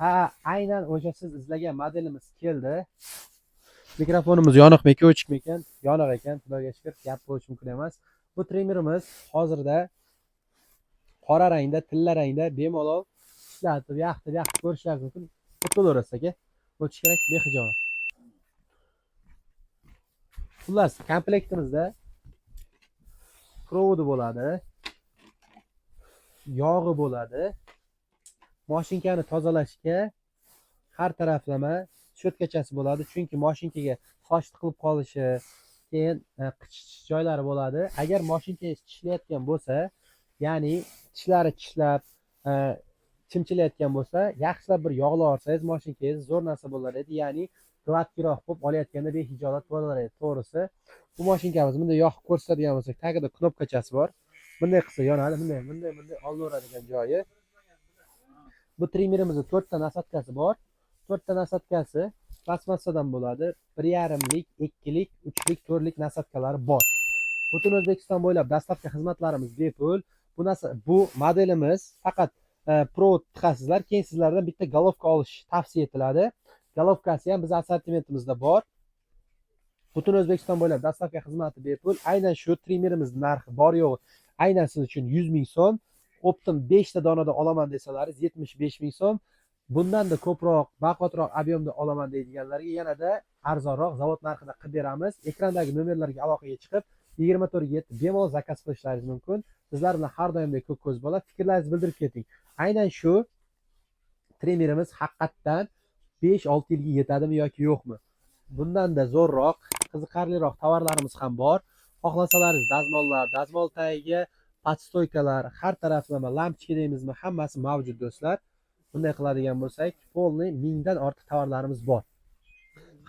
Ha, aynan o'sha siz izlagan modelimiz keldi. Mikrofonimiz yoniqmi, o'chikmikan? Yoniq ekan, xudoga shukr, gap bo'lishi mumkin emas. Bu trimerimiz hozirda qora rangda, tilla rangda bemalol ishlatib, yaxtib ko'rishlaringiz mumkin. O'tilaverasiz aka. O'tish kerak behijolat. Xullas, komplektimizda provodi bo'ladi, yog'i bo'ladi. Mashinkani tozalashga har taraflama shotkachasi bo'ladi, chunki mashinkaga soch tiqilib qolishi, keyin qichish joylari bo'ladi. Agar mashinkangiz tishlayotgan bo'lsa, ya'ni tishlari tishlab, chimchilayotgan bo'lsa, yaxshilab bir yog'lab olsangiz mashinkangiz zo'r narsa bo'lar edi, ya'ni gladkiroq bo'lib olayotganda behijolat bo'lar edi. To'g'risi, bu mashinkamiz bunday yoqib ko'rsatadigan bo'lsak, tagida knopkachasi bor. Bunday qilsa yonadi, bunday olaveradigan joyi. Bu trimerimizning 4 ta nasatkasi bor. 4 ta nasatkasi plastmassadan bo'ladi. 1,5lik, 2lik, 3lik, 4lik nasatkalari bor. Butun O'zbekiston bo'ylab dastlabki xizmatlarimiz bepul. Bu modelimiz faqat provod tiqasizlar, keyin sizlardan bitta golovka olish tavsiya etiladi. Golovkasi ham bizning assortimentimizda bor. Butun O'zbekiston bo'ylab dastlabki xizmati bepul. Aynan shu trimerimizning narxi bor yo'q, aynan siz uchun 100 ming so'm. Optim 5 ta donada olaman desalaringiz 75 ming so'm. Bundan da ko'proq, baqotroq ob'yomda olaman deydiganlarga yanada arzonroq zavod narxida qilib beramiz. Ekrandagi nomerlarga aloqaga chiqib 24/7 bemalol zakaz qilishlaringiz mumkin. Sizlar bilan har doimdek ko'k ko'z bo'ladi. Fikrlaringizni bildirib keting. Aynan shu trimerimiz haqiqatdan 5-6 yilga yetadimi yoki yo'qmi? Bundan da zo'rroq, qiziqarliroq tovarlarimiz ham bor. Xohlasalaringiz dazmollar, dazmol tagiga podstoykalar, har taraflama lampochka deymizmi, hammasi mavjud do'stlar. Bunday qiladigan bo'lsak, polni 1000 dan ortiq tovarlarimiz bor.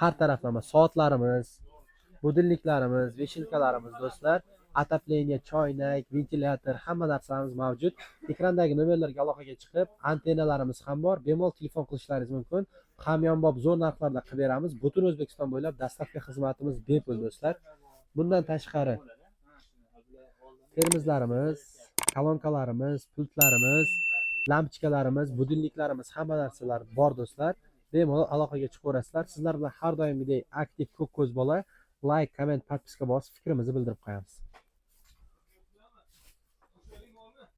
Har taraflama soatlarimiz, budilniklarimiz, veshilkalarimiz do'stlar, atapleniya, choynak, ventilyator, hamma narsalarimiz mavjud. Ekrandagi nomerlarga aloqaga chiqib, antenalarimiz ham bor. Bemalol telefon qilishlaringiz mumkin. Hamyonbop zo'r narxlarda qilib beramiz. Butun O'zbekiston bo'ylab dastlabki xizmatimiz bepul do'stlar. Bundan tashqari termizlarimiz, kolonkalarimiz, pultlarimiz, lampochkalarimiz, budilniklarimiz, hamma narsalar bor do'stlar. Bemalol aloqaga chiqaverasizlar. Sizlar bilan har doimgidek aktiv ko'k ko'z bola, like, komment, podpiska bosib fikrimizni bildirib qo'yamiz.